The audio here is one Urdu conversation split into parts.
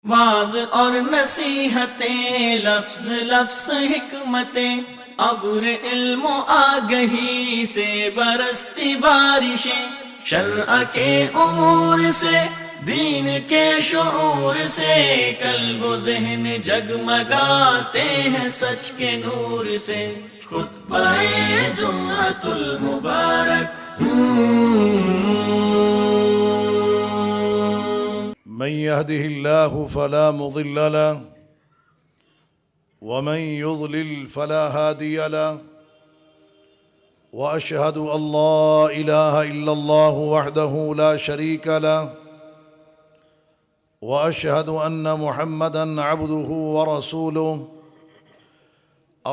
واز اور نصیحتیں، لفظ لفظ حکمتیں، ابر علم و آگہی سے برستی بارشیں، شرع کے امور سے، دین کے شعور سے، قلب و ذہن جگمگاتے ہیں سچ کے نور سے۔ خطبہ جمعۃ المبارک۔ من يهده الله فلا مضل له ومن يضلل فلا هادي له وأشهد أن لا إله إلا الله وحده لا شريك له وأشهد أن محمدًا عبده ورسوله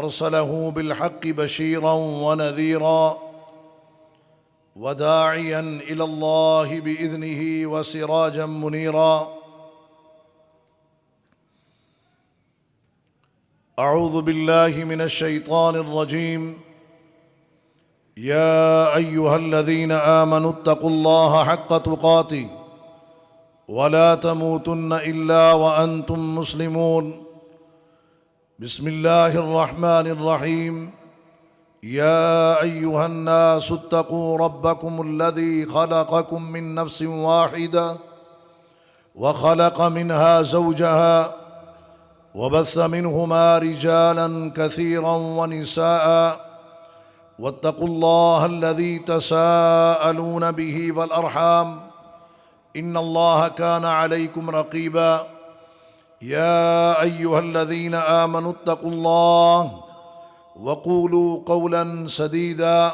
أرسله بالحق بشيرا ونذيرا وداعيا إلى الله بإذنه وسراجا منيرا أعوذ بالله من الشيطان الرجيم يا أيها الذين آمنوا اتقوا الله حق تقاته ولا تموتن إلا وأنتم مسلمون بسم الله الرحمن الرحيم يا أيها الناس اتقوا ربكم الذي خلقكم من نفس واحدة وخلق منها زوجها وبث منهما رجالا كثيرا ونساء واتقوا الله الذي تساءلون به والأرحام إن الله كان عليكم رقيبا يا أيها الذين آمنوا اتقوا الله وقولوا قولا سديدا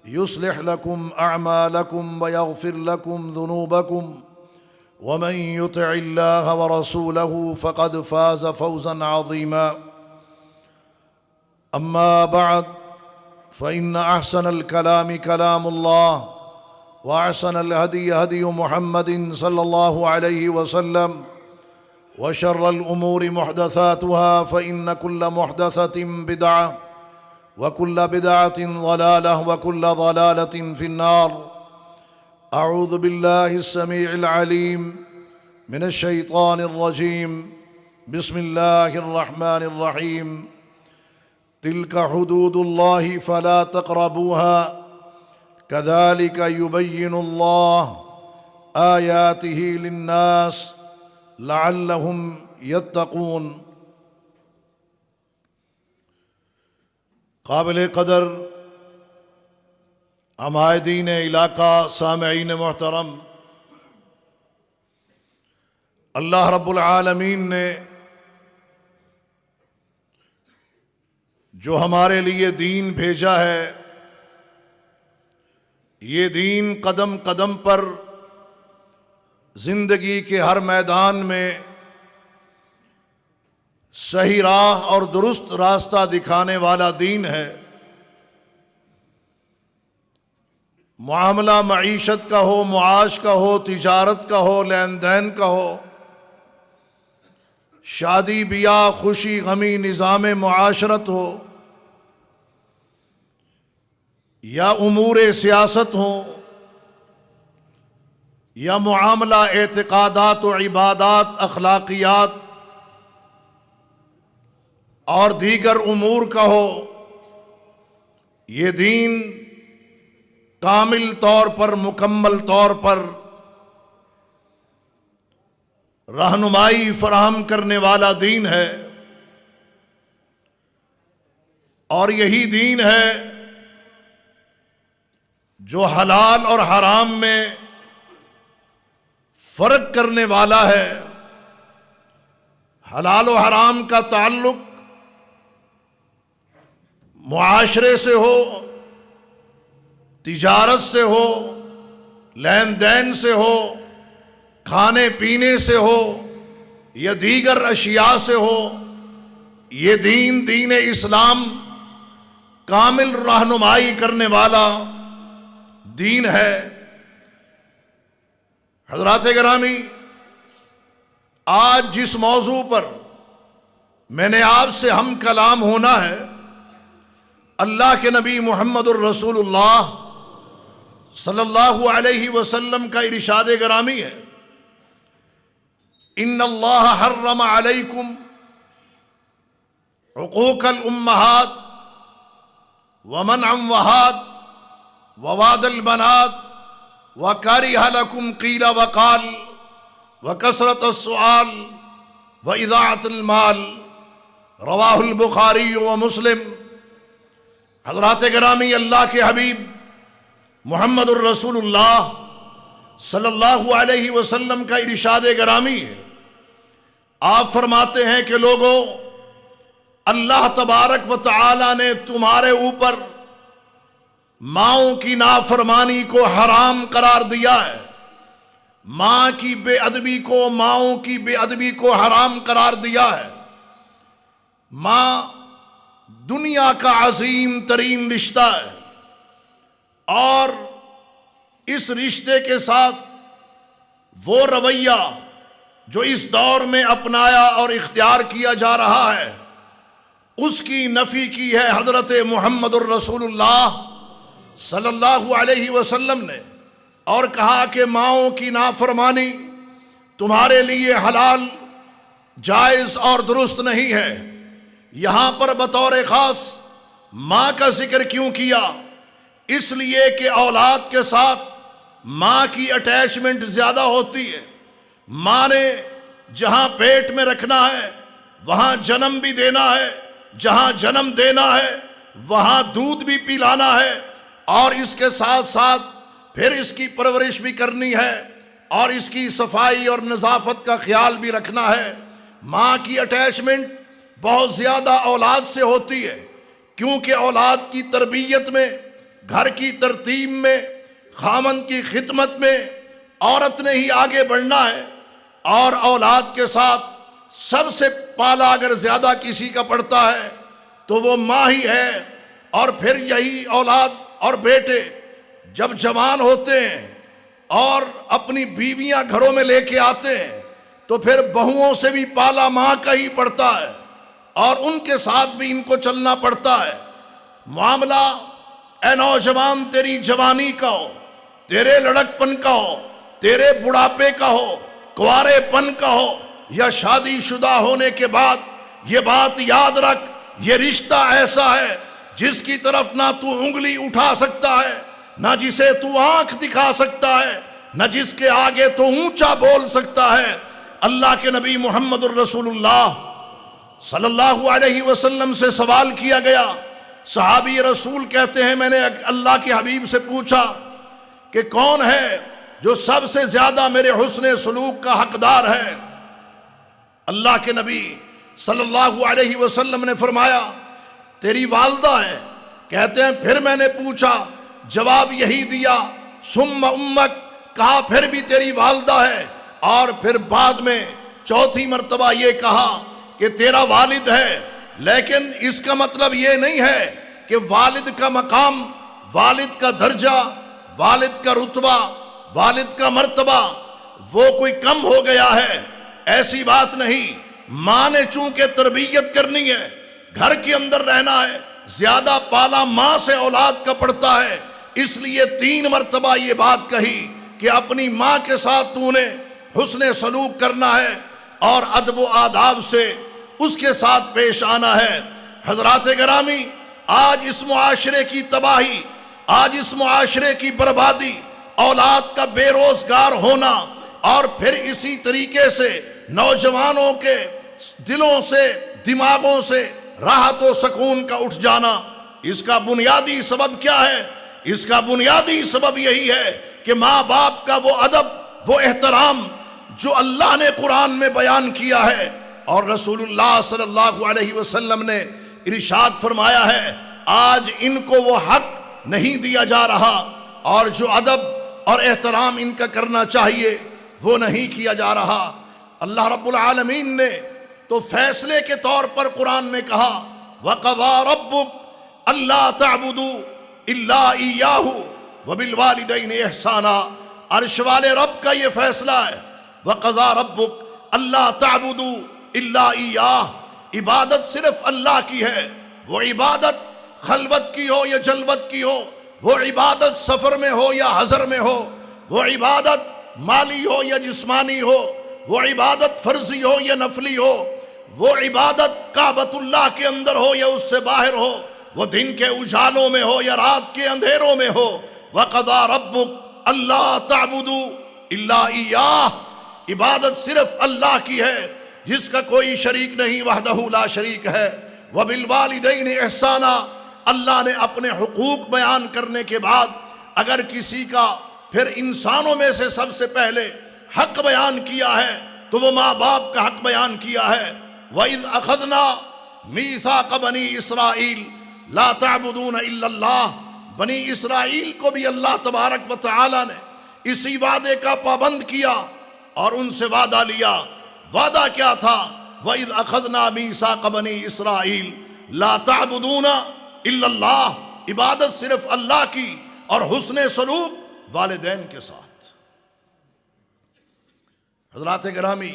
يصلح لكم أعمالكم ويغفر لكم ذنوبكم ومن يطع الله ورسوله فقد فاز فوزا عظيما أما بعد فإن أحسن الكلام كلام الله وأحسن الهدي هدي محمد صلى الله عليه وسلم وشر الأمور محدثاتها فإن كل محدثة بدعة وكل بدعة ضلالة وكل ضلالة في النار أعوذ بالله السميع العليم من الشيطان الرجيم بسم الله الرحمن الرحيم تلك حدود الله فلا تقربوها كذلك يبين الله آياته للناس لعلهم يتقون۔ قابل قدر عمائدین علاقہ، سامعین محترم، اللہ رب العالمین نے جو ہمارے لیے دین بھیجا ہے، یہ دین قدم قدم پر زندگی کے ہر میدان میں صحیح راہ اور درست راستہ دکھانے والا دین ہے۔ معاملہ معیشت کا ہو، معاش کا ہو، تجارت کا ہو، لین دین کا ہو، شادی بیاہ، خوشی غمی، نظام معاشرت ہو، یا امور سیاست ہو، یا معاملہ اعتقادات و عبادات، اخلاقیات اور دیگر امور کا ہو، یہ دین کامل طور پر، مکمل طور پر رہنمائی فراہم کرنے والا دین ہے، اور یہی دین ہے جو حلال اور حرام میں فرق کرنے والا ہے۔ حلال و حرام کا تعلق معاشرے سے ہو، تجارت سے ہو، لین دین سے ہو، کھانے پینے سے ہو، یا دیگر اشیاء سے ہو، یہ دین اسلام کامل رہنمائی کرنے والا دین ہے۔ حضرات گرامی، آج جس موضوع پر میں نے آپ سے ہم کلام ہونا ہے، اللہ کے نبی محمد الرسول اللہ صلی اللہ علیہ وسلم کا ارشاد گرامی ہے ان اللہ حرم علیکم عقوق الامہات ومنع اموات وواد البنات وکرہ لکم قیل وقال وکثرت السؤال واضاعت المال، رواہ البخاری ومسلم۔ حضرات گرامی، اللہ کے حبیب محمد الرسول اللہ صلی اللہ علیہ وسلم کا ارشاد گرامی ہے۔ آپ فرماتے ہیں کہ لوگوں، اللہ تبارک و تعالی نے تمہارے اوپر ماؤں کی نافرمانی کو حرام قرار دیا ہے، ماں کی بے ادبی کو، ماؤں کی بے ادبی کو حرام قرار دیا ہے۔ ماں دنیا کا عظیم ترین رشتہ ہے، اور اس رشتے کے ساتھ وہ رویہ جو اس دور میں اپنایا اور اختیار کیا جا رہا ہے، اس کی نفی کی ہے حضرت محمد الرسول اللہ صلی اللہ علیہ وسلم نے، اور کہا کہ ماؤں کی نافرمانی تمہارے لیے حلال، جائز اور درست نہیں ہے۔ یہاں پر بطور خاص ماں کا ذکر کیوں کیا؟ اس لیے کہ اولاد کے ساتھ ماں کی اٹیچمنٹ زیادہ ہوتی ہے۔ ماں نے جہاں پیٹ میں رکھنا ہے وہاں جنم بھی دینا ہے، جہاں جنم دینا ہے وہاں دودھ بھی پلانا ہے، اور اس کے ساتھ ساتھ پھر اس کی پرورش بھی کرنی ہے، اور اس کی صفائی اور نظافت کا خیال بھی رکھنا ہے۔ ماں کی اٹیچمنٹ بہت زیادہ اولاد سے ہوتی ہے، کیونکہ اولاد کی تربیت میں، گھر کی ترتیب میں، خامند کی خدمت میں عورت نے ہی آگے بڑھنا ہے، اور اولاد کے ساتھ سب سے پالا اگر زیادہ کسی کا پڑتا ہے تو وہ ماں ہی ہے۔ اور پھر یہی اولاد اور بیٹے جب جوان ہوتے ہیں اور اپنی بیویاں گھروں میں لے کے آتے ہیں تو پھر بہوؤں سے بھی پالا ماں کا ہی پڑتا ہے، اور ان کے ساتھ بھی ان کو چلنا پڑتا ہے۔ معاملہ اے نوجوان تیری جوانی کا ہو، تیرے لڑک پن کا ہو، تیرے بڑھاپے کا ہو، کنوارے پن کا ہو، یا شادی شدہ ہونے کے بعد، یہ بات یاد رکھ، یہ رشتہ ایسا ہے جس کی طرف نہ تو انگلی اٹھا سکتا ہے، نہ جسے تو آنکھ دکھا سکتا ہے، نہ جس کے آگے تو اونچا بول سکتا ہے۔ اللہ کے نبی محمد الرسول اللہ صلی اللہ علیہ وسلم سے سوال کیا گیا۔ صحابی رسول کہتے ہیں میں نے اللہ کے حبیب سے پوچھا کہ کون ہے جو سب سے زیادہ میرے حسن سلوک کا حقدار ہے؟ اللہ کے نبی صلی اللہ علیہ وسلم نے فرمایا تیری والدہ ہے۔ کہتے ہیں پھر میں نے پوچھا، جواب یہی دیا، ثم امک، کہا پھر بھی تیری والدہ ہے، اور پھر بعد میں چوتھی مرتبہ یہ کہا کہ تیرا والد ہے۔ لیکن اس کا مطلب یہ نہیں ہے کہ والد کا مقام، والد کا درجہ، والد کا رتبہ، والد کا مرتبہ وہ کوئی کم ہو گیا ہے، ایسی بات نہیں۔ ماں نے چونکہ تربیت کرنی ہے، گھر کے اندر رہنا ہے، زیادہ پالا ماں سے اولاد کا پڑتا ہے، اس لیے 3 مرتبہ یہ بات کہی کہ اپنی ماں کے ساتھ تو نے حسن سلوک کرنا ہے اور ادب و آداب سے اس کے ساتھ پیش آنا ہے۔ حضرات گرامی، آج اس معاشرے کی تباہی، آج اس معاشرے کی بربادی، اولاد کا بے روزگار ہونا، اور پھر اسی طریقے سے نوجوانوں کے دلوں سے، دماغوں سے راحت و سکون کا اٹھ جانا، اس کا بنیادی سبب کیا ہے؟ اس کا بنیادی سبب یہی ہے کہ ماں باپ کا وہ ادب، وہ احترام جو اللہ نے قرآن میں بیان کیا ہے اور رسول اللہ صلی اللہ علیہ وسلم نے ارشاد فرمایا ہے، آج ان کو وہ حق نہیں دیا جا رہا، اور جو ادب اور احترام ان کا کرنا چاہیے وہ نہیں کیا جا رہا۔ اللہ رب العالمین نے تو فیصلے کے طور پر قرآن میں کہا وَقَضَىٰ رَبُّكَ أَلَّا تَعْبُدُوا إِلَّا إِيَّاهُ وَبِالْوَالِدَيْنِ إِحْسَانًا۔ عرش والے رب کا یہ فیصلہ ہے، وَقَضَىٰ رَبُّكَ أَلَّا تَعْبُدُوا إِلَّا إِيَّاهُ، عبادت صرف اللہ کی ہے۔ وہ عبادت خلوت کی ہو یا جلوت کی ہو، وہ عبادت سفر میں ہو یا حضر میں ہو، وہ عبادت مالی ہو یا جسمانی ہو، وہ عبادت فرضی ہو یا نفلی ہو، وہ عبادت کعبۃ اللہ کے اندر ہو یا اس سے باہر ہو، وہ دن کے اجالوں میں ہو یا رات کے اندھیروں میں ہو، وَقَضَى رَبُّكَ أَلَّا تَعْبُدُوا إِلَّا إِيَّاهُ، عبادت صرف اللہ کی ہے جس کا کوئی شریک نہیں، وحدہ لا شریک ہے۔ وَبِالْوَالِدَيْنِ إِحْسَانًا، اللہ نے اپنے حقوق بیان کرنے کے بعد اگر کسی کا پھر انسانوں میں سے سب سے پہلے حق بیان کیا ہے تو وہ ماں باپ کا حق بیان کیا ہے۔ وَإِذْ أَخَذْنَا مِيثَاقَ بَنِي إِسْرَائِيلَ لَا تَعْبُدُونَ إِلَّا اللَّهَ، بنی اسرائیل کو بھی اللہ تبارک و تعالی نے اسی وعدے کا پابند کیا اور ان سے وعدہ لیا۔ وعدہ کیا تھا؟ وَإِذْ أَخَذْنَا مِيثَاقَ بَنِي إِسْرَائِيلَ لَا تَعْبُدُونَ إِلَّا اللَّهَ، عبادت صرف اللہ کی اور حسن سلوک والدین کے ساتھ۔ حضرات گرامی،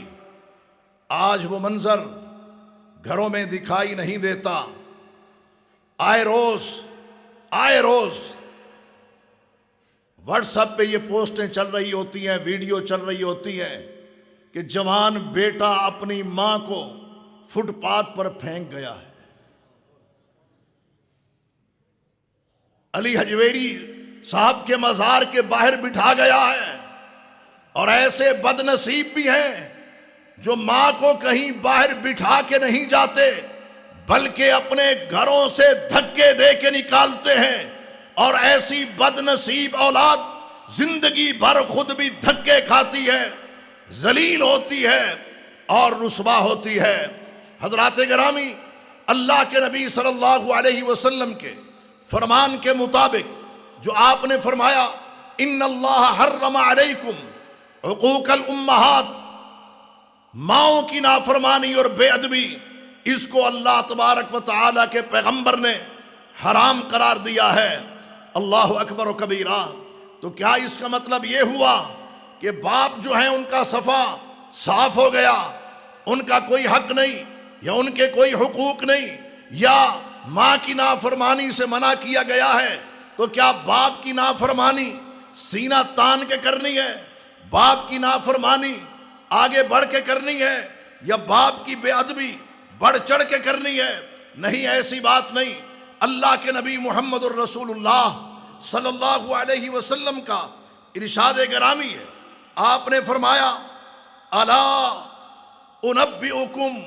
آج وہ منظر گھروں میں دکھائی نہیں دیتا۔ آئے روز واٹس ایپ پہ یہ پوسٹیں چل رہی ہوتی ہیں، ویڈیو چل رہی ہوتی ہیں کہ جوان بیٹا اپنی ماں کو فٹ پاتھ پر پھینک گیا ہے۔ علی حجویری صاحب کے مزار کے باہر بٹھا گیا ہے، اور ایسے بد نصیب بھی ہیں جو ماں کو کہیں باہر بٹھا کے نہیں جاتے بلکہ اپنے گھروں سے دھکے دے کے نکالتے ہیں، اور ایسی بد نصیب اولاد زندگی بھر خود بھی دھکے کھاتی ہے، ذلیل ہوتی ہے اور رسوا ہوتی ہے۔ حضرات گرامی، اللہ کے نبی صلی اللہ علیہ وسلم کے فرمان کے مطابق جو آپ نے فرمایا، ان اللہ حرم علیکم حقوق الامہات، ماؤں کی نافرمانی اور بے ادبی، اس کو اللہ تبارک و تعالیٰ کے پیغمبر نے حرام قرار دیا ہے۔ اللہ اکبر و کبیرہ۔ تو کیا اس کا مطلب یہ ہوا کہ باپ جو ہیں ان کا صفا صاف ہو گیا، ان کا کوئی حق نہیں یا ان کے کوئی حقوق نہیں، یا ماں کی نافرمانی سے منع کیا گیا ہے تو کیا باپ کی نافرمانی سینہ تان کے کرنی ہے، باپ کی نافرمانی آگے بڑھ کے کرنی ہے، یا باپ کی بے ادبی بڑھ چڑھ کے کرنی ہے؟ نہیں، ایسی بات نہیں۔ اللہ کے نبی محمد الرسول اللہ صلی اللہ علیہ وسلم کا ارشاد گرامی ہے، آپ نے فرمایا، الا انبئکم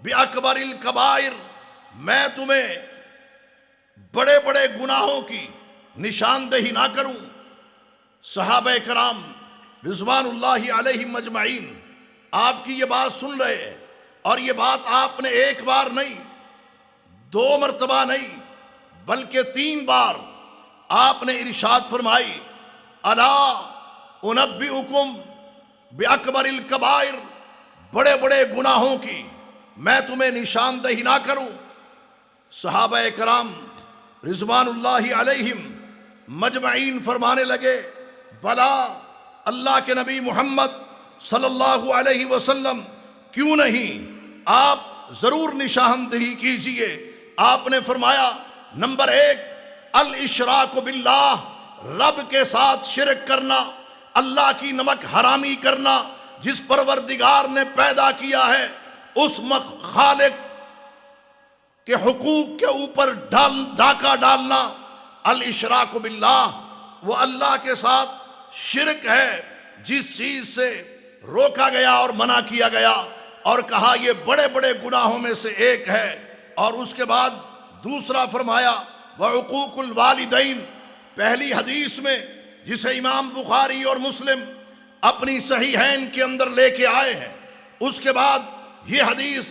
باکبر الکبائر، میں تمہیں بڑے بڑے گناہوں کی نشاندہی نہ کروں؟ صحابہ کرام رضوان اللہ علیہم اجمعین آپ کی یہ بات سن رہے ہیں، اور یہ بات آپ نے ایک بار نہیں، 2 مرتبہ نہیں، بلکہ 3 بار آپ نے ارشاد فرمائی، الا انبئکم باکبر الکبائر، بڑے بڑے گناہوں کی میں تمہیں نشاندہی نہ کروں؟ صحابہ کرام رضوان اللہ علیہم مجمعین فرمانے لگے، بلا اللہ کے نبی محمد صلی اللہ علیہ وسلم، کیوں نہیں، آپ ضرور نشاندہی کیجئے۔ آپ نے فرمایا، نمبر 1 الاشراک باللہ، رب کے ساتھ شرک کرنا، اللہ کی نمک حرامی کرنا، جس پروردگار نے پیدا کیا ہے اس خالق کے حقوق کے اوپر ڈاکہ ڈالنا۔ الاشراک باللہ، وہ اللہ کے ساتھ شرک ہے جس چیز سے روکا گیا اور منع کیا گیا، اور کہا یہ بڑے بڑے گناہوں میں سے ایک ہے۔ اور اس کے بعد دوسرا فرمایا، وعقوق الوالدین، پہلی حدیث میں جسے امام بخاری اور مسلم اپنی صحیحین کے اندر لے کے آئے ہیں، اس کے بعد یہ حدیث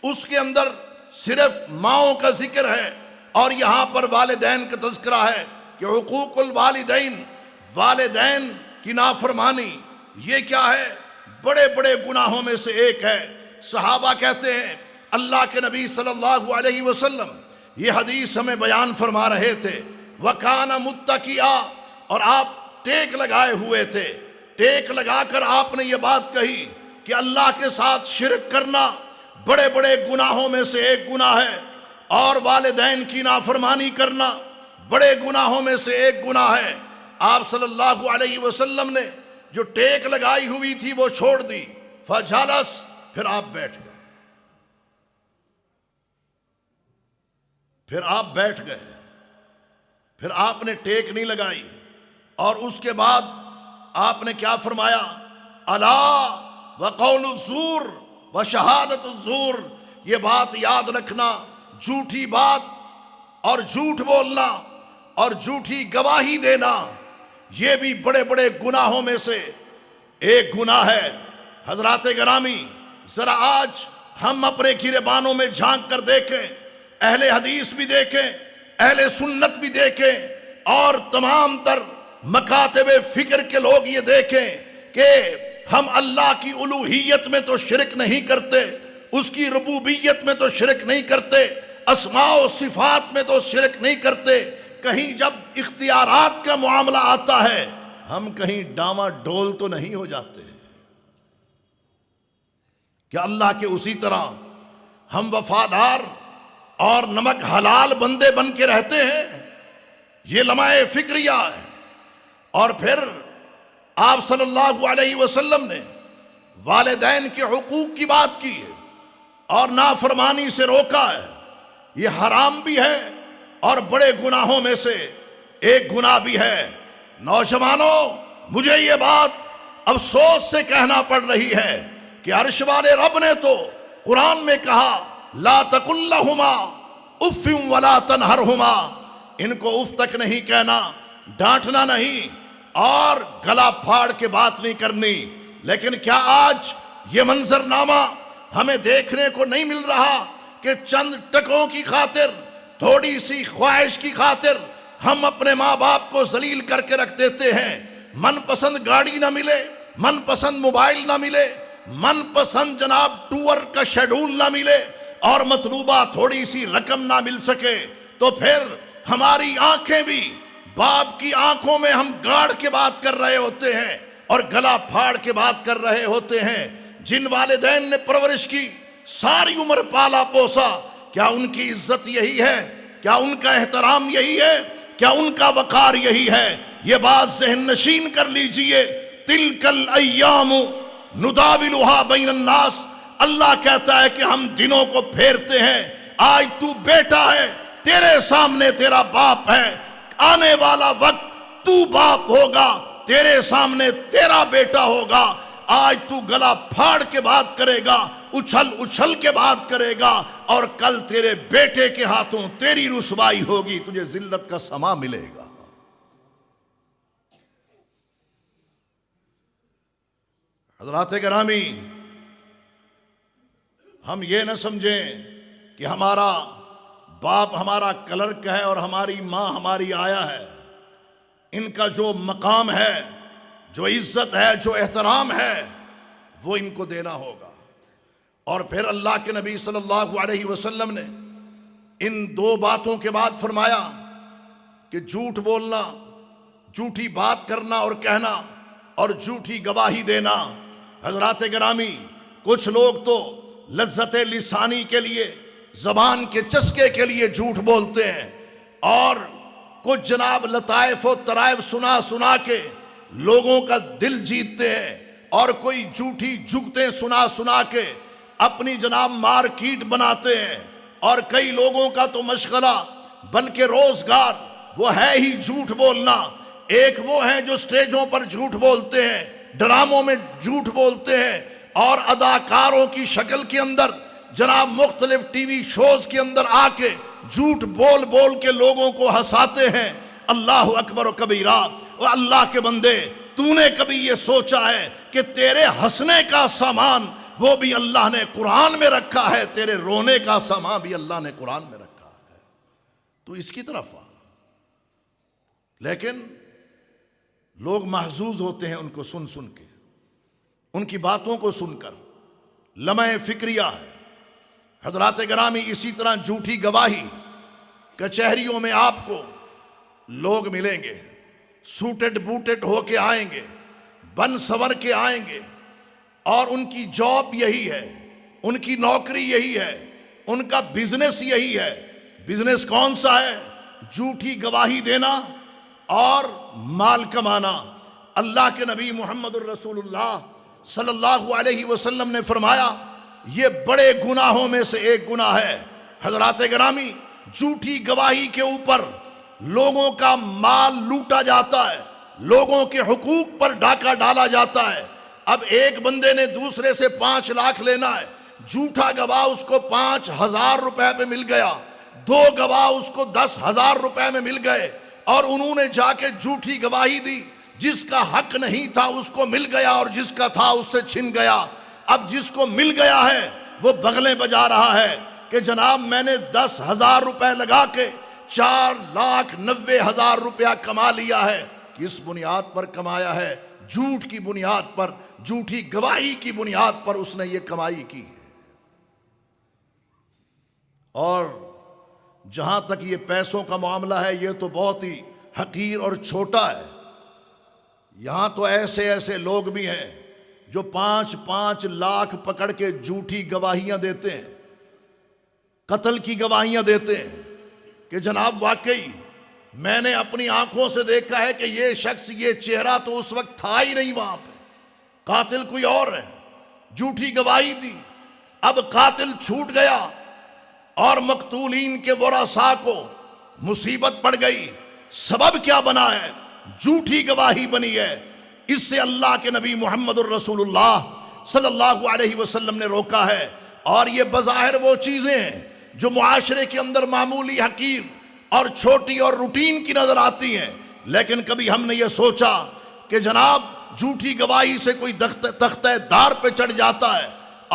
اس کے اندر صرف ماؤں کا ذکر ہے، اور یہاں پر والدین کا تذکرہ ہے کہ حقوق الوالدین، والدین کی نافرمانی، یہ کیا ہے؟ بڑے بڑے گناہوں میں سے ایک ہے۔ صحابہ کہتے ہیں اللہ کے نبی صلی اللہ علیہ وسلم یہ حدیث ہمیں بیان فرما رہے تھے، وَكَانَ مُتَّكِئًا، اور آپ ٹیک لگائے ہوئے تھے، ٹیک لگا کر آپ نے یہ بات کہی کہ اللہ کے ساتھ شرک کرنا بڑے بڑے گناہوں میں سے ایک گناہ ہے، اور والدین کی نافرمانی کرنا بڑے گناہوں میں سے ایک گناہ ہے۔ آپ صلی اللہ علیہ وسلم نے جو ٹیک لگائی ہوئی تھی وہ چھوڑ دی، فجلس، پھر آپ بیٹھ گئے، پھر آپ بیٹھ گئے، پھر آپ نے ٹیک نہیں لگائی، اور اس کے بعد آپ نے کیا فرمایا؟ الا وقول الزور وشہادت الزور، یہ بات یاد رکھنا، جھوٹی بات اور جھوٹ بولنا اور جھوٹی گواہی دینا یہ بھی بڑے بڑے گناہوں میں سے ایک گناہ ہے۔ حضرات گرامی، ذرا آج ہم اپنے گریبانوں میں جھانک کر دیکھیں، اہل حدیث بھی دیکھیں، اہل سنت بھی دیکھیں، اور تمام تر مکاتب فکر کے لوگ یہ دیکھیں کہ ہم اللہ کی الوہیت میں تو شرک نہیں کرتے، اس کی ربوبیت میں تو شرک نہیں کرتے، اسماء و صفات میں تو شرک نہیں کرتے، کہیں جب اختیارات کا معاملہ آتا ہے ہم کہیں ڈاما ڈول تو نہیں ہو جاتے؟ کہ اللہ کے اسی طرح ہم وفادار اور نمک حلال بندے بن کے رہتے ہیں؟ یہ لمحہ فکریہ ہے۔ اور پھر آپ صلی اللہ علیہ وسلم نے والدین کے حقوق کی بات کی ہے اور نافرمانی سے روکا ہے، یہ حرام بھی ہے اور بڑے گناہوں میں سے ایک گناہ بھی ہے۔ نوجوانوں، مجھے یہ بات افسوس سے کہنا پڑ رہی ہے کہ عرش والے رب نے تو قرآن میں کہا لا تقل لہما اف ولا تنہرہما، ان کو اف تک نہیں کہنا، ڈانٹنا نہیں اور گلا پھاڑ کے بات نہیں کرنی۔ لیکن کیا آج یہ منظرنامہ ہمیں دیکھنے کو نہیں مل رہا کہ چند ٹکوں کی خاطر، تھوڑی سی خواہش کی خاطر ہم اپنے ماں باپ کو ذلیل کر کے رکھ دیتے ہیں؟ من پسند گاڑی نہ ملے، من پسند موبائل نہ ملے، من پسند جناب ٹور کا شیڈول نہ ملے، اور مطلوبہ تھوڑی سی رقم نہ مل سکے، تو پھر ہماری آنکھیں بھی باپ کی آنکھوں میں ہم گاڑ کے بات کر رہے ہوتے ہیں اور گلا پھاڑ کے بات کر رہے ہوتے ہیں۔ جن والدین نے پرورش کی، ساری عمر پالا پوسا، کیا ان کی عزت یہی ہے؟ کیا ان کا احترام یہی ہے؟ کیا ان کا وقار یہی ہے؟ یہ بات ذہن نشین کر لیجئے۔ تلک الایام نداولها بین الناس، اللہ کہتا ہے کہ ہم دنوں کو پھیرتے ہیں۔ آج تو بیٹا ہے، تیرے سامنے تیرا باپ ہے، آنے والا وقت تو باپ ہوگا، تیرے سامنے تیرا بیٹا ہوگا۔ آج تو گلا پھاڑ کے بات کرے گا، اچھل اچھل کے بات کرے گا، اور کل تیرے بیٹے کے ہاتھوں تیری رسوائی ہوگی، تجھے ذلت کا سما ملے گا۔ حضرات گرامی، ہم یہ نہ سمجھیں کہ ہمارا باپ ہمارا کلرک ہے اور ہماری ماں ہماری آیا ہے۔ ان کا جو مقام ہے، جو عزت ہے، جو احترام ہے، وہ ان کو دینا ہوگا۔ اور پھر اللہ کے نبی صلی اللہ علیہ وسلم نے ان دو باتوں کے بعد فرمایا کہ جھوٹ بولنا، جھوٹی بات کرنا اور کہنا، اور جھوٹی گواہی دینا۔ حضرات گرامی، کچھ لوگ تو لذت لسانی کے لیے، زبان کے چسکے کے لیے جھوٹ بولتے ہیں، اور کچھ جناب لطائف و طرائف سنا سنا کے لوگوں کا دل جیتتے ہیں، اور کوئی جھوٹی جگتیں سنا سنا کے اپنی جناب مارکیٹ بناتے ہیں۔ اور کئی لوگوں کا تو مشغلہ بلکہ روزگار وہ ہے ہی جھوٹ بولنا۔ ایک وہ ہیں جو سٹیجوں پر جھوٹ بولتے ہیں، ڈراموں میں جھوٹ بولتے ہیں، اور اداکاروں کی شکل کے اندر جناب مختلف ٹی وی شوز کے اندر آ کے جھوٹ بول بول کے لوگوں کو ہنساتے ہیں۔ اللہ اکبر و کبیرہ۔ اور اللہ کے بندے، تو نے کبھی یہ سوچا ہے کہ تیرے ہنسنے کا سامان وہ بھی اللہ نے قرآن میں رکھا ہے، تیرے رونے کا سامان بھی اللہ نے قرآن میں رکھا ہے، تو اس کی طرف آ۔ لیکن لوگ محظوظ ہوتے ہیں ان کو سن سن کے، ان کی باتوں کو سن کر۔ لمحہ فکریہ ہے۔ حضرات گرامی، اسی طرح جھوٹی گواہی، کچہریوں میں آپ کو لوگ ملیں گے، سوٹڈ بوٹڈ ہو کے آئیں گے، بن سور کے آئیں گے، اور ان کی جاب یہی ہے، ان کی نوکری یہی ہے، ان کا بزنس یہی ہے۔ بزنس کون سا ہے؟ جھوٹی گواہی دینا اور مال کمانا۔ اللہ کے نبی محمد الرسول اللہ صلی اللہ علیہ وسلم نے فرمایا یہ بڑے گناہوں میں سے ایک گناہ ہے۔ حضرات گرامی، جھوٹی گواہی کے اوپر لوگوں کا مال لوٹا جاتا ہے، لوگوں کے حقوق پر ڈاکہ ڈالا جاتا ہے۔ اب ایک بندے نے دوسرے سے 5 لاکھ لینا ہے، جھوٹا گواہ اس کو 5,000 روپے پہ مل گیا، 2 گواہ اس کو 10,000 روپے میں مل گئے، اور انہوں نے جا کے جھوٹی گواہی دی، جس کا حق نہیں تھا اس کو مل گیا اور جس کا تھا اس سے چھن گیا۔ اب جس کو مل گیا ہے وہ بغلیں بجا رہا ہے کہ جناب میں نے 10,000 روپے لگا کے 4,90,000 روپیہ کما لیا ہے۔ کس بنیاد پر کمایا ہے؟ جھوٹ کی بنیاد پر، جھوٹی گواہی کی بنیاد پر اس نے یہ کمائی کی ہے۔ اور جہاں تک یہ پیسوں کا معاملہ ہے یہ تو بہت ہی حقیر اور چھوٹا ہے۔ یہاں تو ایسے لوگ بھی ہیں جو 5-5 لاکھ پکڑ کے جھوٹی گواہیاں دیتے ہیں، قتل کی گواہیاں دیتے ہیں کہ جناب واقعی میں نے اپنی آنکھوں سے دیکھا ہے کہ یہ شخص، یہ چہرہ تو اس وقت تھا ہی نہیں وہاں پہ، قاتل کوئی اور ہے۔ جھوٹی گواہی دی، اب قاتل چھوٹ گیا اور مقتولین کے ورثاء کو مصیبت پڑ گئی۔ سبب کیا بنا ہے؟ جھوٹی گواہی بنی ہے۔ اس سے اللہ کے نبی محمد الرسول اللہ صلی اللہ علیہ وسلم نے روکا ہے۔ اور یہ بظاہر وہ چیزیں ہیں جو معاشرے کے اندر معمولی، حقیر اور چھوٹی اور روٹین کی نظر آتی ہیں، لیکن کبھی ہم نے یہ سوچا کہ جناب جھوٹی گواہی سے کوئی تختہ دار پہ چڑھ جاتا ہے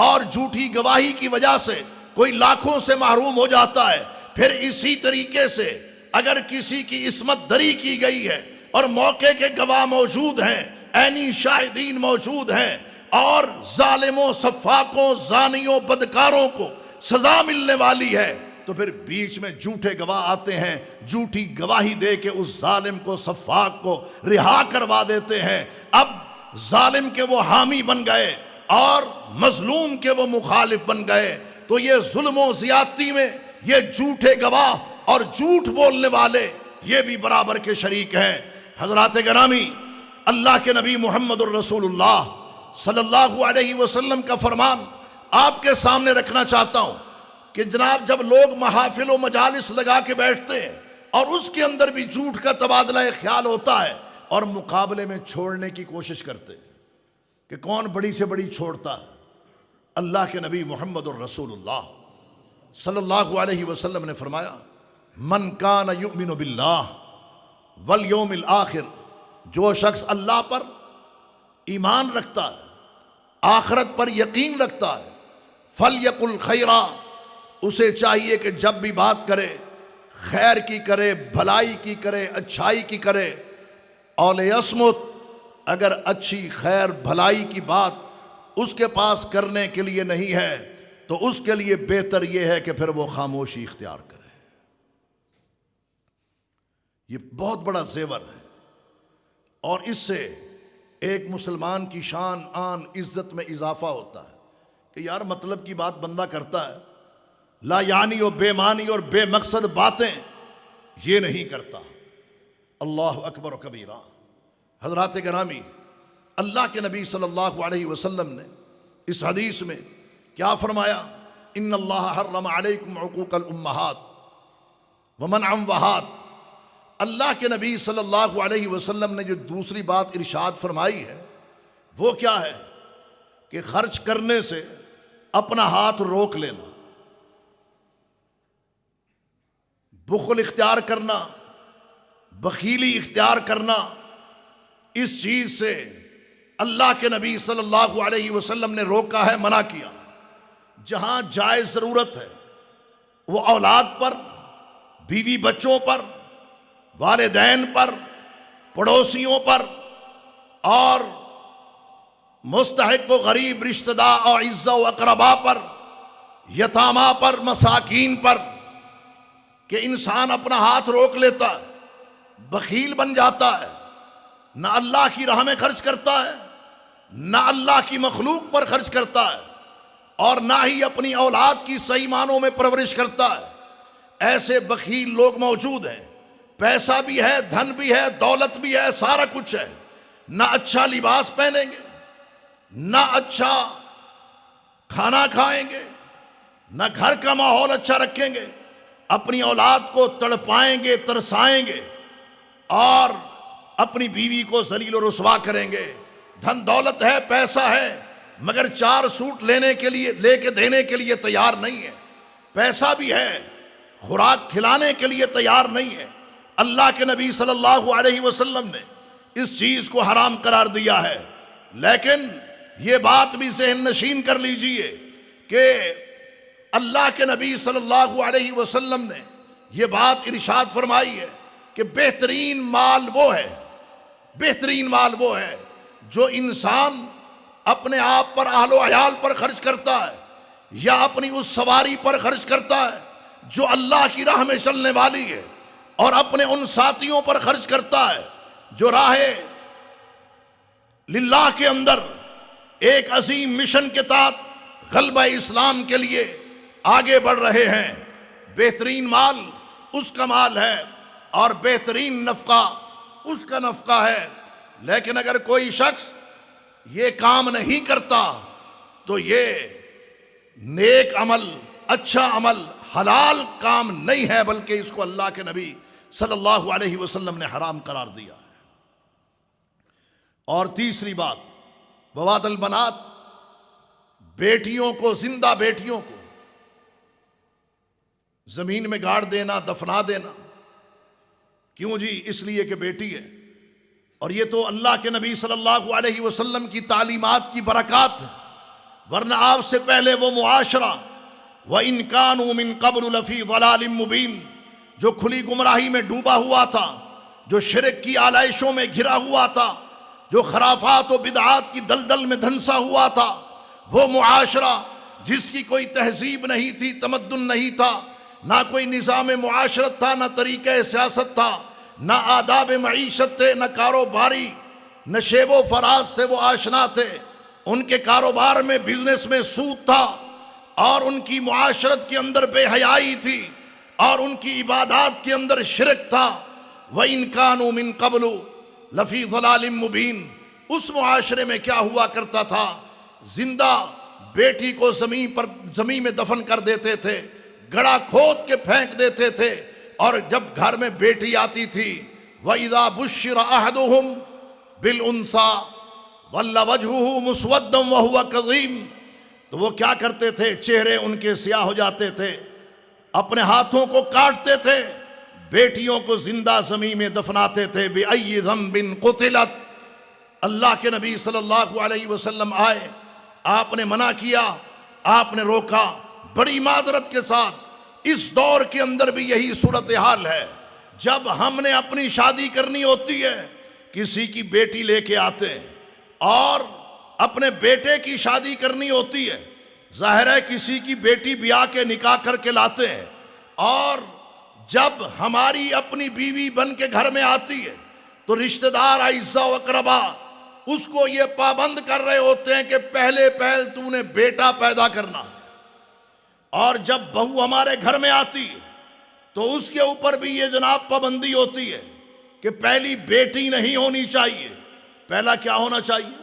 اور جھوٹی گواہی کی وجہ سے کوئی لاکھوں سے محروم ہو جاتا ہے۔ پھر اسی طریقے سے اگر کسی کی عصمت دری کی گئی ہے اور موقع کے گواہ موجود ہیں، عینی شاہدین موجود ہیں، اور ظالموں، سفاکوں، زانیوں، بدکاروں کو سزا ملنے والی ہے، تو پھر بیچ میں جھوٹے گواہ آتے ہیں، جھوٹی گواہی دے کے اس ظالم کو، سفاک کو رہا کروا دیتے ہیں۔ اب ظالم کے وہ حامی بن گئے اور مظلوم کے وہ مخالف بن گئے۔ تو یہ ظلم و زیادتی میں یہ جھوٹے گواہ اور جھوٹ بولنے والے یہ بھی برابر کے شریک ہیں۔ حضرات گرامی، اللہ کے نبی محمد الرسول اللہ صلی اللہ علیہ وسلم کا فرمان آپ کے سامنے رکھنا چاہتا ہوں کہ جناب جب لوگ محافل و مجالس لگا کے بیٹھتے ہیں اور اس کے اندر بھی جھوٹ کا تبادلہ خیال ہوتا ہے اور مقابلے میں چھوڑنے کی کوشش کرتے ہیں کہ کون بڑی سے بڑی چھوڑتا ہے، اللہ کے نبی محمد الرسول اللہ صلی اللہ علیہ وسلم نے فرمایا من کان یؤمن باللہ والیوم الآخر، جو شخص اللہ پر ایمان رکھتا ہے، آخرت پر یقین رکھتا ہے، فلیقل خیرا، اسے چاہیے کہ جب بھی بات کرے خیر کی کرے، بھلائی کی کرے، اچھائی کی کرے، اور لیصمت، اگر اچھی خیر بھلائی کی بات اس کے پاس کرنے کے لیے نہیں ہے تو اس کے لیے بہتر یہ ہے کہ پھر وہ خاموشی اختیار کرے۔ یہ بہت بڑا زیور ہے، اور اس سے ایک مسلمان کی شان، آن، عزت میں اضافہ ہوتا ہے کہ یار مطلب کی بات بندہ کرتا ہے، لا یعنی و بے معنی اور بے مقصد باتیں یہ نہیں کرتا۔ اللہ اکبر و کبیرہ۔ حضرات گرامی، اللہ کے نبی صلی اللہ علیہ وسلم نے اس حدیث میں کیا فرمایا؟ ان اللہ حرم علیکم عقوق الامہات ومنع اموہات۔ اللہ کے نبی صلی اللہ علیہ وسلم نے جو دوسری بات ارشاد فرمائی ہے وہ کیا ہے کہ خرچ کرنے سے اپنا ہاتھ روک لینا، بخل اختیار کرنا، بخیلی اختیار کرنا، اس چیز سے اللہ کے نبی صلی اللہ علیہ وسلم نے روکا ہے، منع کیا۔ جہاں جائز ضرورت ہے وہ اولاد پر، بیوی بچوں پر، والدین پر، پڑوسیوں پر، اور مستحق و غریب رشتہ دار اور اعزا و اقربا پر، یتامہ پر، مساکین پر، کہ انسان اپنا ہاتھ روک لیتا ہے، بخیل بن جاتا ہے، نہ اللہ کی راہ میں خرچ کرتا ہے، نہ اللہ کی مخلوق پر خرچ کرتا ہے، اور نہ ہی اپنی اولاد کی صحیح معنوں میں پرورش کرتا ہے۔ ایسے بخیل لوگ موجود ہیں، پیسہ بھی ہے، دھن بھی ہے، دولت بھی ہے، سارا کچھ ہے، نہ اچھا لباس پہنیں گے، نہ اچھا کھانا کھائیں گے، نہ گھر کا ماحول اچھا رکھیں گے، اپنی اولاد کو تڑپائیں گے، ترسائیں گے، اور اپنی بیوی کو ذلیل و رسوا کریں گے۔ دھن دولت ہے، پیسہ ہے، مگر 4 سوٹ لے کے دینے کے لیے تیار نہیں ہے۔ پیسہ بھی ہے، خوراک کھلانے کے لیے تیار نہیں ہے۔ اللہ کے نبی صلی اللہ علیہ وسلم نے اس چیز کو حرام قرار دیا ہے۔ لیکن یہ بات بھی ذہن نشین کر لیجئے کہ اللہ کے نبی صلی اللہ علیہ وسلم نے یہ بات ارشاد فرمائی ہے کہ بہترین مال وہ ہے جو انسان اپنے آپ پر، اہل و عیال پر خرچ کرتا ہے، یا اپنی اس سواری پر خرچ کرتا ہے جو اللہ کی راہ میں چلنے والی ہے، اور اپنے ان ساتھیوں پر خرچ کرتا ہے جو راہ للہ کے اندر ایک عظیم مشن کے تحت غلبہ اسلام کے لیے آگے بڑھ رہے ہیں۔ بہترین مال اس کا مال ہے، اور بہترین نفقہ اس کا نفقہ ہے۔ لیکن اگر کوئی شخص یہ کام نہیں کرتا تو یہ نیک عمل، اچھا عمل، حلال کام نہیں ہے، بلکہ اس کو اللہ کے نبی صلی اللہ علیہ وسلم نے حرام قرار دیا ہے۔ اور تیسری بات، بواد البنات، بیٹیوں کو، زندہ بیٹیوں کو زمین میں گاڑ دینا، دفنا دینا۔ کیوں جی؟ اس لیے کہ بیٹی ہے، اور یہ تو اللہ کے نبی صلی اللہ علیہ وسلم کی تعلیمات کی برکات ہے، ورنہ آپ سے پہلے وہ معاشرہ وَإِن كَانُوا مِن قَبْلُ لَفِي ضَلَالٍ مُبِينٍ جو کھلی گمراہی میں ڈوبا ہوا تھا، جو شرک کی آلائشوں میں گھرا ہوا تھا، جو خرافات و بدعات کی دلدل میں دھنسا ہوا تھا، وہ معاشرہ جس کی کوئی تہذیب نہیں تھی، تمدن نہیں تھا، نہ کوئی نظام معاشرت تھا، نہ طریقہ سیاست تھا، نہ آداب معیشت تھے، نہ کاروباری، نہ شیب و فراز سے وہ آشنا تھے۔ ان کے کاروبار میں، بزنس میں سود تھا، اور ان کی معاشرت کے اندر بے حیائی تھی، اور ان کی عبادات کے اندر شرک تھا۔ وَإِن كَانُوا مِن قَبْلُ لَفِي ضَلَالٍ مُبِينٍ اس معاشرے میں کیا ہوا کرتا تھا؟ زندہ بیٹی کو زمین میں دفن کر دیتے تھے، گڑھا کھود کے پھینک دیتے تھے، اور جب گھر میں بیٹی آتی تھی، وَإِذَا بُشِّرَ أَحَدُهُمْ بِالْأُنثَىٰ ظَلَّ وَجْهُهُ مُسْوَدًّا وَهُوَ كَظِيمٌ تو وہ کیا کرتے تھے؟ چہرے ان کے سیاہ ہو جاتے تھے، اپنے ہاتھوں کو کاٹتے تھے، بیٹیوں کو زندہ زمین میں دفناتے تھے۔ بِأَيِّ ذَنبٍ قُتِلَتْ اللہ کے نبی صلی اللہ علیہ وسلم آئے، آپ نے منع کیا، آپ نے روکا بڑی معذرت کے ساتھ۔ اس دور کے اندر بھی یہی صورتحال ہے۔ جب ہم نے اپنی شادی کرنی ہوتی ہے، کسی کی بیٹی لے کے آتے ہیں، اور اپنے بیٹے کی شادی کرنی ہوتی ہے، ظاہر ہے کسی کی بیٹی بیاہ کے نکاح کر کے لاتے ہیں، اور جب ہماری اپنی بیوی بن کے گھر میں آتی ہے تو رشتہ دار، اعزاء و اقربا اس کو یہ پابند کر رہے ہوتے ہیں کہ پہلے تو نے بیٹا پیدا کرنا، اور جب بہو ہمارے گھر میں آتی ہے تو اس کے اوپر بھی یہ جناب پابندی ہوتی ہے کہ پہلی بیٹی نہیں ہونی چاہیے، پہلا کیا ہونا چاہیے؟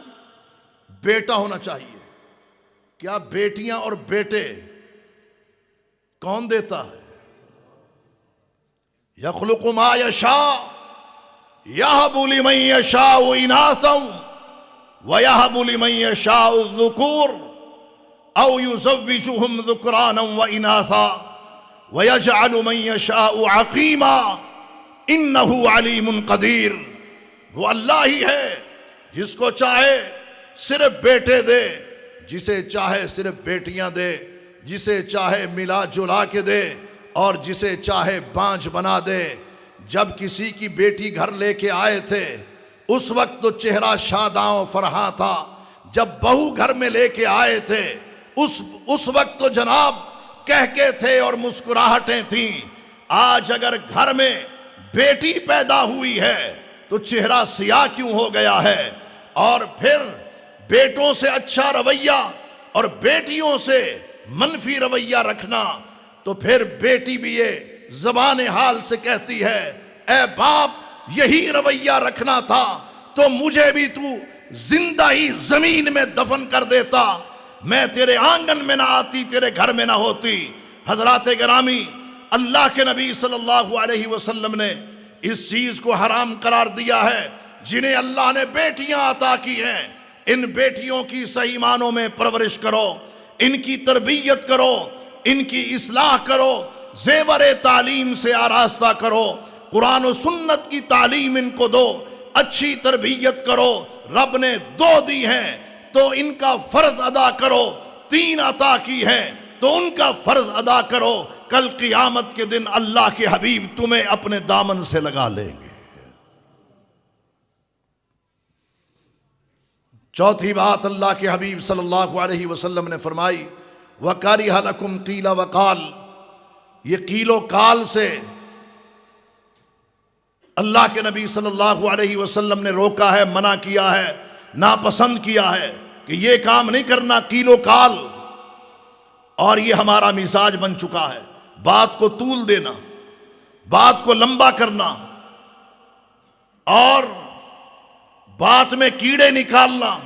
بیٹا ہونا چاہیے۔ کیا بیٹیاں اور بیٹے کون دیتا ہے؟ یخلق ما یشاء یہب لمن یشاء اناثا ویہب لمن یشاء الذکور او یزوجہم ذکرانا واناثا ویجعل من یشاء عقیما انہ علیم قدیر۔ وہ اللہ ہی ہے جس کو چاہے صرف بیٹے دے، جسے چاہے صرف بیٹیاں دے، جسے چاہے ملا جلا کے دے، اور جسے چاہے بانجھ بنا دے۔ جب کسی کی بیٹی گھر لے کے آئے تھے اس وقت تو چہرہ شاداں و فرحاں تھا، جب بہو گھر میں لے کے آئے تھے اس وقت تو جناب کہکے تھے اور مسکراہٹیں تھیں۔ آج اگر گھر میں بیٹی پیدا ہوئی ہے تو چہرہ سیاہ کیوں ہو گیا ہے؟ اور پھر بیٹوں سے اچھا رویہ اور بیٹیوں سے منفی رویہ رکھنا، تو پھر بیٹی بھی یہ زبان حال سے کہتی ہے، اے باپ یہی رویہ رکھنا تھا تو مجھے بھی تو زندہ ہی زمین میں دفن کر دیتا، میں تیرے آنگن میں نہ آتی، تیرے گھر میں نہ ہوتی۔ حضرات گرامی، اللہ کے نبی صلی اللہ علیہ وسلم نے اس چیز کو حرام قرار دیا ہے۔ جنہیں اللہ نے بیٹیاں عطا کی ہیں، ان بیٹیوں کی صحیح معنوں میں پرورش کرو، ان کی تربیت کرو، ان کی اصلاح کرو، زیور تعلیم سے آراستہ کرو، قرآن و سنت کی تعلیم ان کو دو، اچھی تربیت کرو۔ رب نے 2 دی ہیں تو ان کا فرض ادا کرو، 3 عطا کی ہیں تو ان کا فرض ادا کرو۔ کل قیامت کے دن اللہ کے حبیب تمہیں اپنے دامن سے لگا لیں گے۔ چوتھی بات اللہ کے حبیب صلی اللہ علیہ وسلم نے فرمائی، وَكَرِهَ لَكُمْ قِيلَ وَقَالَ، یہ قیل و قال سے اللہ کے نبی صلی اللہ علیہ وسلم نے روکا ہے، منع کیا ہے، ناپسند کیا ہے کہ یہ کام نہیں کرنا، قیل و قال۔ اور یہ ہمارا مزاج بن چکا ہے، بات کو طول دینا، بات کو لمبا کرنا، اور بات میں کیڑے نکالنا،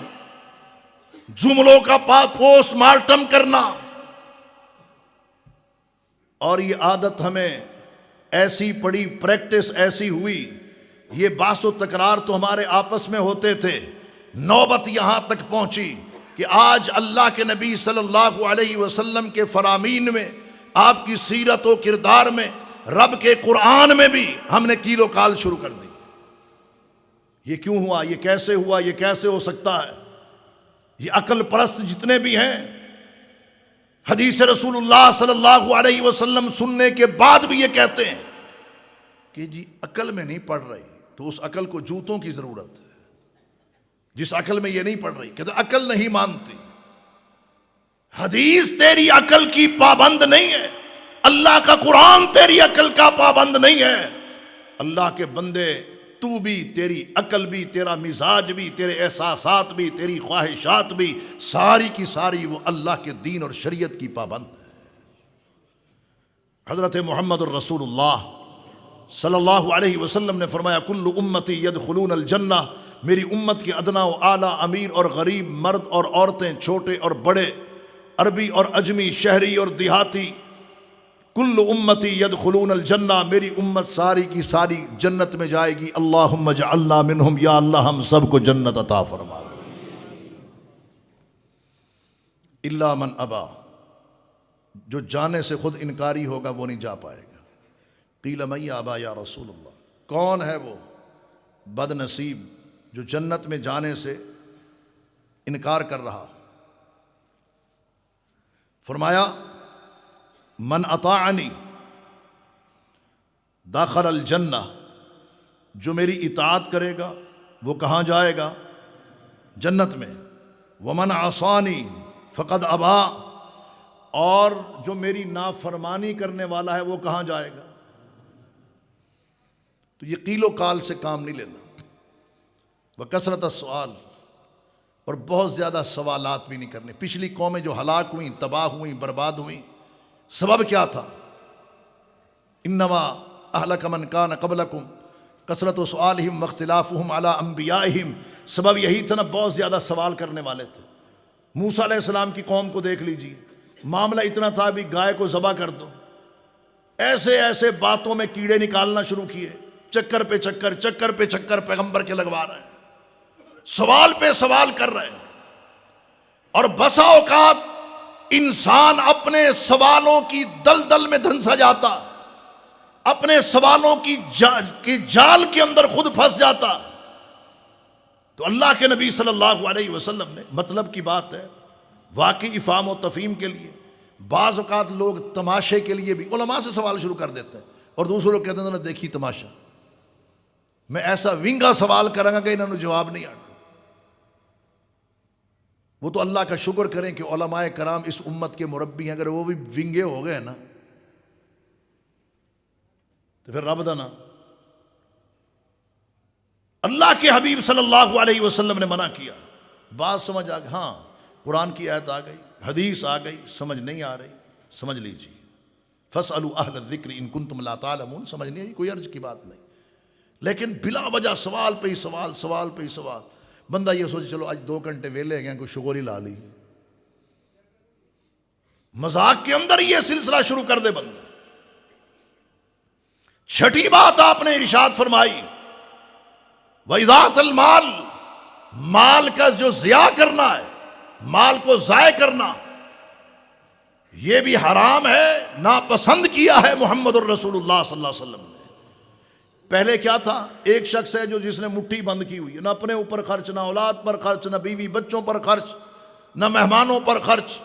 جملوں کا پوسٹ مارٹم کرنا۔ اور یہ عادت ہمیں ایسی پڑی، پریکٹس ایسی ہوئی، یہ بحث و تکرار تو ہمارے آپس میں ہوتے تھے، نوبت یہاں تک پہنچی کہ آج اللہ کے نبی صلی اللہ علیہ وسلم کے فرامین میں، آپ کی سیرت و کردار میں، رب کے قرآن میں بھی ہم نے قیل و قال شروع کر دی۔ یہ کیوں ہوا، یہ کیسے ہوا، یہ کیسے ہو سکتا ہے؟ یہ عقل پرست جتنے بھی ہیں، حدیث رسول اللہ صلی اللہ علیہ وسلم سننے کے بعد بھی یہ کہتے ہیں کہ جی عقل میں نہیں پڑ رہی، تو اس عقل کو جوتوں کی ضرورت ہے۔ جس عقل میں یہ نہیں پڑ رہی، کہتے عقل نہیں مانتی۔ حدیث تیری عقل کی پابند نہیں ہے، اللہ کا قرآن تیری عقل کا پابند نہیں ہے۔ اللہ کے بندے، تو بھی، تیری عقل بھی، تیرا مزاج بھی، تیرے احساسات بھی، تیری خواہشات بھی، ساری کی ساری وہ اللہ کے دین اور شریعت کی پابند ہے۔ حضرت محمد الرسول اللہ صلی اللہ علیہ وسلم نے فرمایا، کل امتی یدخلون الجنہ، میری امت کے ادنا و اعلیٰ، امیر اور غریب، مرد اور عورتیں، چھوٹے اور بڑے، عربی اور اجمی، شہری اور دیہاتی، کل امتی یدخلون الجنہ، میری امت ساری کی ساری جنت میں جائے گی۔ اللہم اجعلنا منہم، یا اللہ ہم سب کو جنت عطا فرما دے۔ الا من ابا، جو جانے سے خود انکاری ہوگا وہ نہیں جا پائے گا۔ قیل من یابا یا رسول اللہ، کون ہے وہ بد نصیب جو جنت میں جانے سے انکار کر رہا؟ فرمایا، من اطاعنی داخل الجنہ، جو میری اطاعت کرے گا وہ کہاں جائے گا؟ جنت میں۔ ومن عصانی فقد ابا، اور جو میری نافرمانی کرنے والا ہے وہ کہاں جائے گا؟ تو یہ قیل و قال سے کام نہیں لینا، وکثرت السؤال، اور بہت زیادہ سوالات بھی نہیں کرنے۔ پچھلی قومیں جو ہلاک ہوئیں، تباہ ہوئیں، برباد ہوئیں، سبب کیا تھا؟ انما اہلک من کان قبلکم کثرت سؤالہم واختلافہم علی انبیائہم، سبب یہی تھا نا، بہت زیادہ سوال کرنے والے تھے۔ موسیٰ علیہ السلام کی قوم کو دیکھ لیجیے، معاملہ اتنا تھا بھی گائے کو ذبح کر دو، ایسے ایسے باتوں میں کیڑے نکالنا شروع کیے، چکر پہ چکر، چکر پہ چکر پیغمبر کے لگوا رہے ہیں، سوال پہ سوال کر رہے ہیں۔ اور بسا اوقات انسان اپنے سوالوں کی دلدل میں دھنسا جاتا، اپنے سوالوں کی جال کے اندر خود پھنس جاتا۔ تو اللہ کے نبی صلی اللہ علیہ وسلم نے، مطلب کی بات ہے، واقعی افہام و تفہیم کے لیے، بعض اوقات لوگ تماشے کے لیے بھی علماء سے سوال شروع کر دیتے ہیں، اور دوسرے لوگ کہتے ہیں نا دیکھیے تماشا، میں ایسا ونگا سوال کروں گا کہ انہوں نے جواب نہیں آنا۔ وہ تو اللہ کا شکر کریں کہ علماء کرام اس امت کے مربی ہیں، اگر وہ بھی ونگے ہو گئے نا تو پھر رب دا نا۔ اللہ کے حبیب صلی اللہ علیہ وسلم نے منع کیا، بات سمجھ آ گئی، ہاں قرآن کی آیت آ گئی، حدیث آ گئی، سمجھ نہیں آ رہی، سمجھ لیجیے، فاسألوا اہل الذکر ان کنتم لا تعلمون، سمجھ نہیں آئی، کوئی عرض کی بات نہیں، لیکن بلا وجہ سوال پہ ہی سوال، سوال پہ ہی سوال۔ بندہ یہ سوچے چلو آج 2 گھنٹے ویلے گئے کوئی شغوری لا لی، مذاق کے اندر یہ سلسلہ شروع کر دے بندہ۔ چھٹی بات آپ نے ارشاد فرمائی وَإِذَاعَةَ الْمَالِ، مال کا جو ضیاع کرنا ہے، مال کو ضائع کرنا، یہ بھی حرام ہے، ناپسند کیا ہے محمد الرسول اللہ صلی اللہ علیہ وسلم نے۔ پہلے کیا تھا؟ ایک شخص ہے جو جس نے مٹھی بند کی ہوئی ہے، نہ اپنے اوپر خرچ، نہ اولاد پر خرچ، نہ بیوی بچوں پر خرچ، نہ مہمانوں پر خرچ،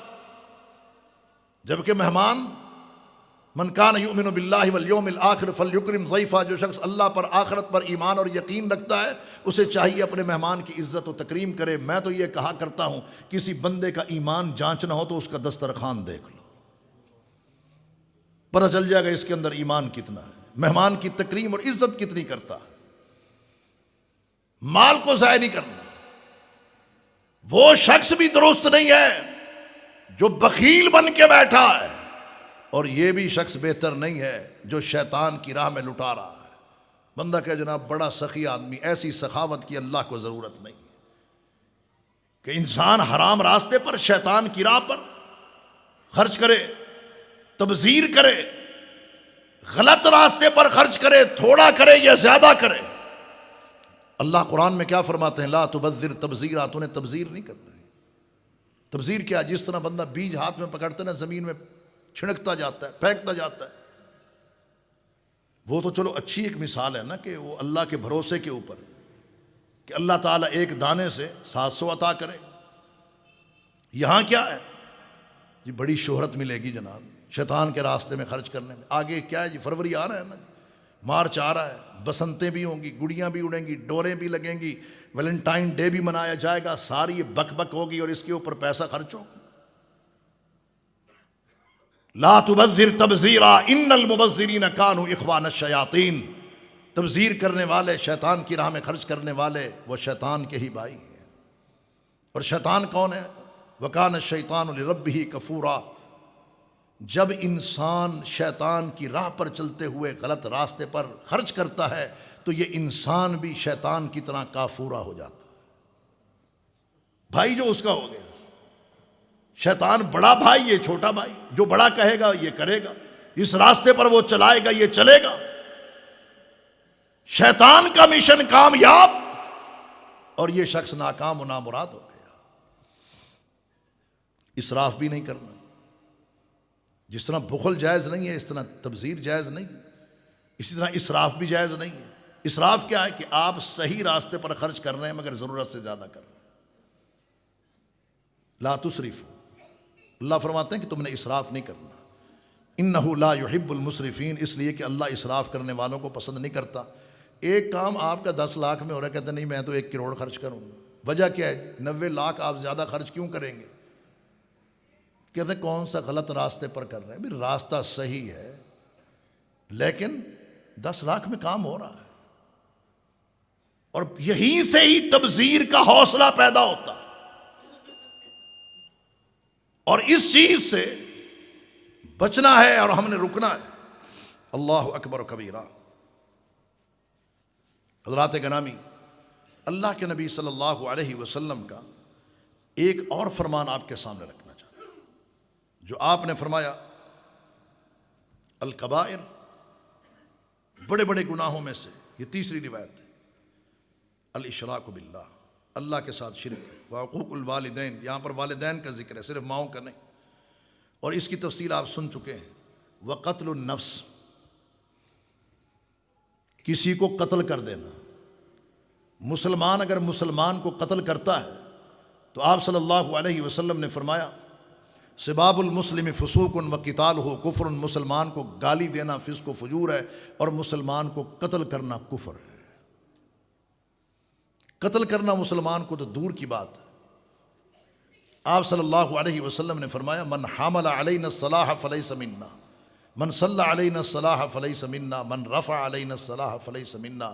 جبکہ مہمان من کان یؤمن باللہ والیوم الآخر فلیکرم ضیفہ، جو شخص اللہ پر آخرت پر ایمان اور یقین رکھتا ہے اسے چاہیے اپنے مہمان کی عزت و تکریم کرے۔ میں تو یہ کہا کرتا ہوں کسی بندے کا ایمان جانچنا ہو تو اس کا دسترخوان دیکھ لو، پتہ چل جائے گا اس کے اندر ایمان کتنا ہے، مہمان کی تکریم اور عزت کتنی کرتا ہے۔ مال کو ضائع نہیں کرنا۔ وہ شخص بھی درست نہیں ہے جو بخیل بن کے بیٹھا ہے، اور یہ بھی شخص بہتر نہیں ہے جو شیطان کی راہ میں لٹا رہا ہے۔ بندہ کہ جناب بڑا سخی آدمی، ایسی سخاوت کی اللہ کو ضرورت نہیں کہ انسان حرام راستے پر، شیطان کی راہ پر خرچ کرے، تبذیر کرے، غلط راستے پر خرچ کرے، تھوڑا کرے یا زیادہ کرے۔ اللہ قرآن میں کیا فرماتے ہیں؟ لا تبذر تبذیرا، تو نے تبذیر نہیں کرنا۔ تبذیر کیا؟ جس طرح بندہ بیج ہاتھ میں پکڑتا ہے نا، زمین میں چھڑکتا جاتا ہے، پھینکتا جاتا ہے، وہ تو چلو اچھی ایک مثال ہے نا کہ وہ اللہ کے بھروسے کے اوپر کہ اللہ تعالیٰ ایک دانے سے 700 عطا کرے۔ یہاں کیا ہے جی؟ بڑی شہرت ملے گی جناب شیطان کے راستے میں خرچ کرنے میں۔ آگے کیا ہے جی؟ فروری آ رہا ہے نا، مارچ آ رہا ہے، بسنتیں بھی ہوں گی، گڑیاں بھی اڑیں گی، ڈوریں بھی لگیں گی، ویلنٹائن ڈے بھی منایا جائے گا، ساری یہ بک بک ہوگی اور اس کے اوپر پیسہ خرچ ہوگا۔ لا تبذر تبذیرا ان المبذرین کانوا اخوان الشیاطین، تبذیر کرنے والے، شیطان کی راہ میں خرچ کرنے والے، وہ شیطان کے ہی بھائی ہیں۔ اور شیطان کون ہے؟ وکان الشیطان لربہ کفورا، جب انسان شیطان کی راہ پر چلتے ہوئے غلط راستے پر خرچ کرتا ہے تو یہ انسان بھی شیطان کی طرح کافورا ہو جاتا ہے، بھائی جو اس کا ہو گیا۔ شیطان بڑا بھائی، یہ چھوٹا بھائی، جو بڑا کہے گا یہ کرے گا، اس راستے پر وہ چلائے گا یہ چلے گا۔ شیطان کا مشن کامیاب اور یہ شخص ناکام و نامراد ہو گیا۔ اسراف بھی نہیں کرنا، جس طرح بخل جائز نہیں ہے اس طرح تبذیر جائز نہیں، اسی طرح اسراف بھی جائز نہیں ہے۔ اسراف کیا ہے کہ آپ صحیح راستے پر خرچ کر رہے ہیں مگر ضرورت سے زیادہ کر رہے ہیں۔ لا تسرفوا، اللہ فرماتے ہیں کہ تم نے اسراف نہیں کرنا۔ انہ لا یحب المسرفین، اس لیے کہ اللہ اسراف کرنے والوں کو پسند نہیں کرتا۔ ایک کام آپ کا 10 لاکھ میں ہو رہا ہے، کہتے نہیں میں تو 1 کروڑ خرچ کروں گا۔ وجہ کیا ہے؟ 90 لاکھ آپ زیادہ خرچ کیوں کریں گے؟ کہتے ہیں کون سا غلط راستے پر کر رہے ہیں؟ بھی راستہ صحیح ہے لیکن 10 لاکھ میں کام ہو رہا ہے، اور یہیں سے ہی تبذیر کا حوصلہ پیدا ہوتا ہے، اور اس چیز سے بچنا ہے اور ہم نے رکنا ہے۔ اللہ اکبر و کبیرہ۔ حضرات گرامی، اللہ کے نبی صلی اللہ علیہ وسلم کا ایک اور فرمان آپ کے سامنے رکھنا چاہتا ہوں، جو آپ نے فرمایا الکبائر، بڑے بڑے گناہوں میں سے یہ تیسری روایت ہے، الاشراک باللہ، اللہ کے ساتھ شرک ہے، وعقوق الوالدین، یہاں پر والدین کا ذکر ہے، صرف ماؤں کا نہیں، اور اس کی تفصیل آپ سن چکے ہیں، وقتل النفس، کسی کو قتل کر دینا۔ مسلمان اگر مسلمان کو قتل کرتا ہے تو آپ صلی اللہ علیہ وسلم نے فرمایا سباب المسلم فسوق و قتالہ کفر، مسلمان کو گالی دینا فسق و فجور ہے اور مسلمان کو قتل کرنا کفر ہے۔ قتل کرنا مسلمان کو تو دور کی بات ہے، آپ صلی اللہ علیہ وسلم نے فرمایا من حمل علینا الصلاح فلیس منا، من صلی علینا الصلاح فلیس منا، من رفع علینا الصلاح فلیس منا،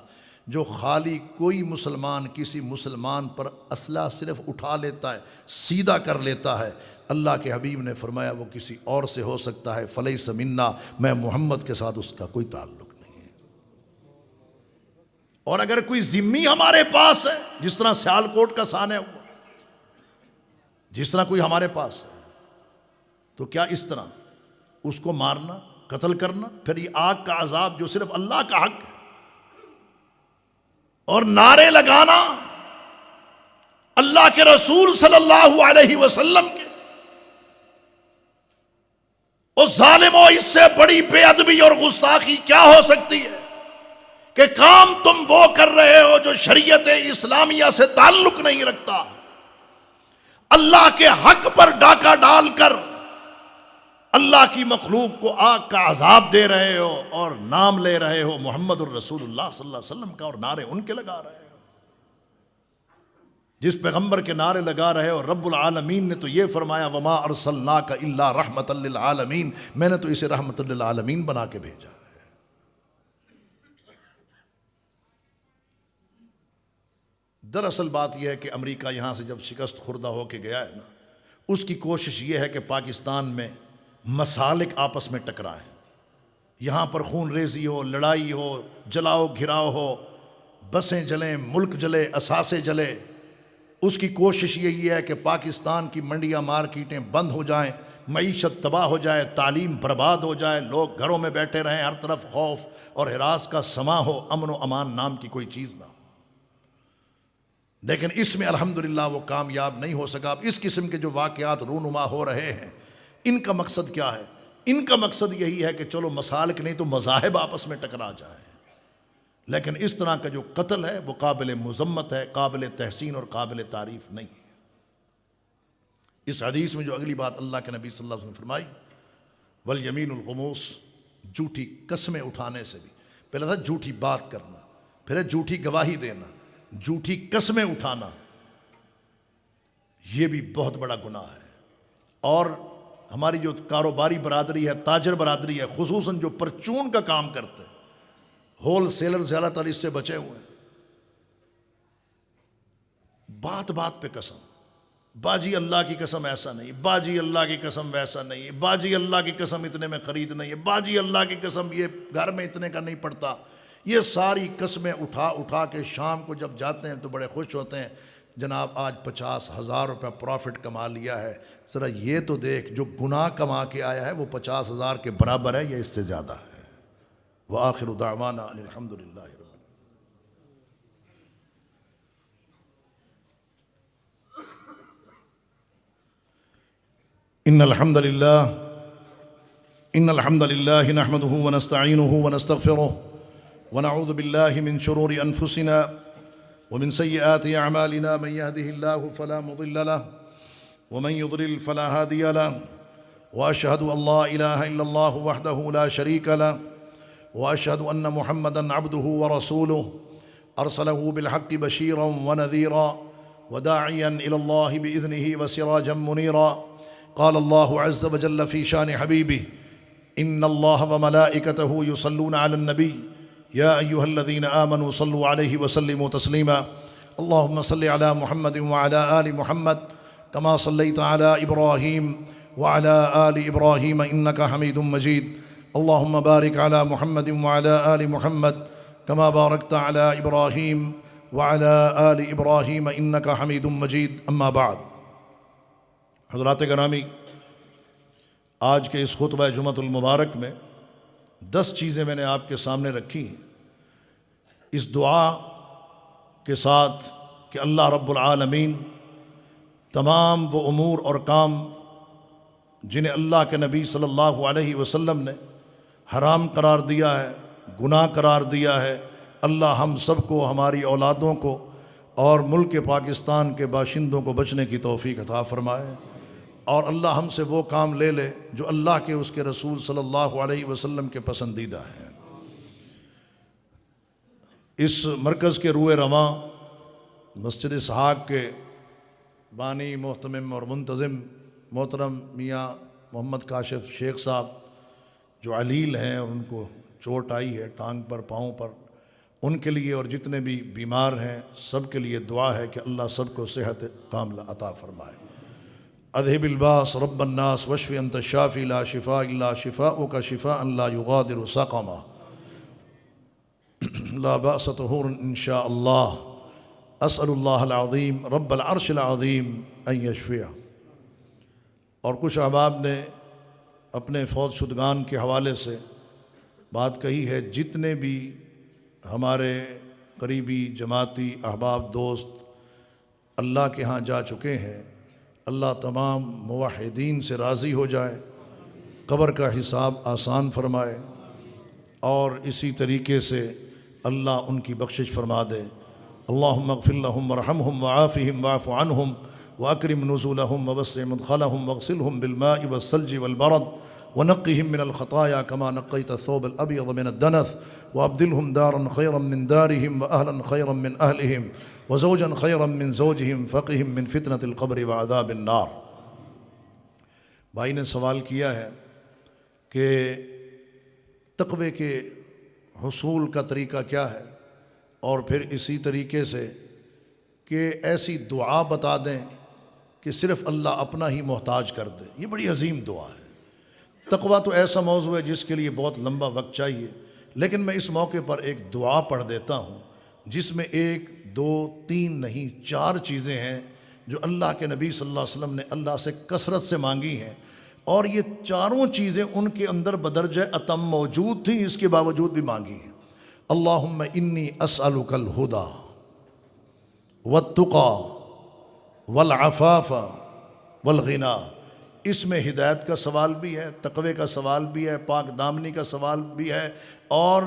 جو خالی کوئی مسلمان کسی مسلمان پر اسلحہ صرف اٹھا لیتا ہے، سیدھا کر لیتا ہے، اللہ کے حبیب نے فرمایا وہ کسی اور سے ہو سکتا ہے، فلیس منا، میں محمد کے ساتھ اس کا کوئی تعلق نہیں ہے۔ اور اگر کوئی ذمی ہمارے پاس ہے، جس طرح سیالکوٹ کا سانحہ ہوا، جس طرح کوئی ہمارے پاس ہے، تو کیا اس طرح اس کو مارنا، قتل کرنا؟ پھر یہ آگ کا عذاب جو صرف اللہ کا حق ہے، اور نعرے لگانا اللہ کے رسول صلی اللہ علیہ وسلم کے، اس ظالموں، اس سے بڑی بے ادبی اور گستاخی کیا ہو سکتی ہے کہ کام تم وہ کر رہے ہو جو شریعت اسلامیہ سے تعلق نہیں رکھتا، اللہ کے حق پر ڈاکہ ڈال کر اللہ کی مخلوق کو آگ کا عذاب دے رہے ہو، اور نام لے رہے ہو محمد الرسول اللہ صلی اللہ علیہ وسلم کا، اور نعرے ان کے لگا رہے ہو۔ جس پیغمبر کے نعرے لگا رہے ہو، رب العالمین نے تو یہ فرمایا وما ارسلناک الا رحمۃ للعالمین، میں نے تو اسے رحمۃ للعالمین بنا کے بھیجا ہے۔ دراصل بات یہ ہے کہ امریکہ یہاں سے جب شکست خوردہ ہو کے گیا ہے نا، اس کی کوشش یہ ہے کہ پاکستان میں مسالک آپس میں ٹکرائیں، یہاں پر خون ریزی ہو، لڑائی ہو، جلاؤ گھراؤ ہو، بسیں جلیں، ملک جلے، اثاثے جلے۔ اس کی کوشش یہی ہے کہ پاکستان کی منڈیاں، مارکیٹیں بند ہو جائیں، معیشت تباہ ہو جائے، تعلیم برباد ہو جائے، لوگ گھروں میں بیٹھے رہیں، ہر طرف خوف اور ہراس کا سما ہو، امن و امان نام کی کوئی چیز نہ ہو۔ لیکن اس میں الحمدللہ وہ کامیاب نہیں ہو سکا۔ اب اس قسم کے جو واقعات رونما ہو رہے ہیں، ان کا مقصد کیا ہے؟ ان کا مقصد یہی ہے کہ چلو مسالک نہیں تو مذاہب آپس میں ٹکرا جائیں، لیکن اس طرح کا جو قتل ہے وہ قابل مذمت ہے، قابل تحسین اور قابل تعریف نہیں ہے۔ اس حدیث میں جو اگلی بات اللہ کے نبی صلی اللہ علیہ وسلم نے فرمائی، والیمین الغموس، جھوٹی قسمیں اٹھانے سے بھی، پہلے تھا جھوٹی بات کرنا، پھر ہے جھوٹی گواہی دینا، جھوٹی قسمیں اٹھانا، یہ بھی بہت بڑا گناہ ہے۔ اور ہماری جو کاروباری برادری ہے، تاجر برادری ہے، خصوصاً جو پرچون کا کام کرتے ہیں، ہول سیلر زیادہ تر اس سے بچے ہوئے ہیں۔ بات بات پہ قسم، باجی اللہ کی قسم ایسا نہیں، باجی اللہ کی قسم ویسا نہیں، باجی اللہ کی قسم اتنے میں خرید نہیں ہے، باجی اللہ کی قسم یہ گھر میں اتنے کا نہیں پڑتا۔ یہ ساری قسمیں اٹھا اٹھا کے شام کو جب جاتے ہیں تو بڑے خوش ہوتے ہیں، جناب آج 50,000 روپے پروفٹ کما لیا ہے۔ ذرا یہ تو دیکھ، جو گناہ کما کے آیا ہے وہ 50,000 کے برابر ہے یا اس سے زیادہ ہے۔ وآخر دعوانا ان الحمد للہ رب العالمین۔ ان الحمد للہ نحمده ونستعینه ونستغفره ونعوذ باللہ من شرور انفسنا ومن سیئات اعمالنا، من يهده الله فلا مضل له ومن يضلل فلا هادي له، واشهد ان لا اله الا الله وحده لا شريك له، واشهد ان محمدا عبده ورسوله ارسله بالحق بشيرا ونذيرا وداعيا الى الله باذنه وسراجا منيرا۔ قال الله عز وجل في شان حبيبه ان الله وملائكته يصلون على النبي يا ايها الذين امنوا صلوا عليه وسلموا تسليما۔ اللهم صل على محمد وعلى ال محمد كما صليت على ابراهيم وعلى ال ابراهيم انك حميد مجيد۔ اللهم بارك على محمد وعلى آل محمد كما باركت على إبراهيم وعلى آل إبراهيم إنك حميد مجيد۔ اما بعد، حضرات گرامی، آج کے اس خطبہ جمعۃ المبارک میں 10 چیزیں میں نے آپ کے سامنے رکھی ہیں، اس دعا کے ساتھ کہ اللہ رب العالمین تمام وہ امور اور کام جنہیں اللہ کے نبی صلی اللہ علیہ وسلم نے حرام قرار دیا ہے، گناہ قرار دیا ہے، اللہ ہم سب کو، ہماری اولادوں کو اور ملک پاکستان کے باشندوں کو بچنے کی توفیق عطا فرمائے، اور اللہ ہم سے وہ کام لے لے جو اللہ کے اس کے رسول صلی اللہ علیہ وسلم کے پسندیدہ ہیں۔ اس مرکز کے روئے رواں مسجد اسحاق کے بانی، محتمم اور منتظم محترم میاں محمد کاشف شیخ صاحب جو علیل ہیں اور ان کو چوٹ آئی ہے ٹانگ پر، پاؤں پر، ان کے لیے اور جتنے بھی بیمار ہیں سب کے لیے دعا ہے کہ اللہ سب کو صحت کاملہ عطا فرمائے۔ اذهب الباس رب الناس واشف انت الشافی لا شفاء الا شفاؤک شفاء لا یغادر سقما۔ لا بأس طهور إن شاء الله أسأل الله العظيم رب العرش العظيم أن يشفيه۔ اور کچھ احباب نے اپنے فوت شدگان کے حوالے سے بات کہی ہے۔ جتنے بھی ہمارے قریبی جماعتی احباب دوست اللہ کے ہاں جا چکے ہیں، اللہ تمام موحدین سے راضی ہو جائے، قبر کا حساب آسان فرمائے، اور اسی طریقے سے اللہ ان کی بخشش فرما دے۔ اللہم اغفر لہم ورحمہم وعافہم واعف عنہم واکرم نزولہم ووسع مدخلہم واغسلہم بالماء والثلج والبرد ونقہم من الخطایا کما نقیت الثوب الابیض من الدنس وابدلہم دارا خیرا من دارہم واہلا خیرا من اہلہم وزوجا خیرا من زوجہم فقہم من فتنة القبر وعذاب النار۔ بھائی نے سوال کیا ہے کہ تقوی کے حصول کا طریقہ کیا ہے، اور پھر اسی طریقے سے کہ ایسی دعا بتا دیں کہ صرف اللہ اپنا ہی محتاج کر دے۔ یہ بڑی عظیم دعا ہے۔ تقوی تو ایسا موضوع ہے جس کے لیے بہت لمبا وقت چاہیے، لیکن میں اس موقع پر ایک دعا پڑھ دیتا ہوں جس میں 1 2 3 نہیں 4 چیزیں ہیں جو اللہ کے نبی صلی اللہ علیہ وسلم نے اللہ سے کثرت سے مانگی ہیں، اور یہ چاروں چیزیں ان کے اندر بدرجہ اتم موجود تھیں، اس کے باوجود بھی مانگی ہیں۔ اللہم انی اسألک الہدی والتقی والعفاف والغنی۔ اس میں ہدایت کا سوال بھی ہے، تقوی کا سوال بھی ہے، پاک دامنی کا سوال بھی ہے، اور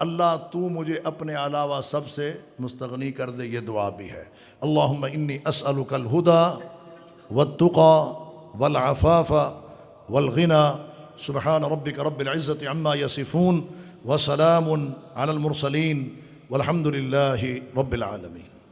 اللہ تو مجھے اپنے علاوہ سب سے مستغنی کر دے، یہ دعا بھی ہے۔ اللہم انی اسألک الہدی والتقی والعفاف والغنى سبحان ربك رب العزة عما يصفون وسلام على المرسلين والحمد لله رب العالمين۔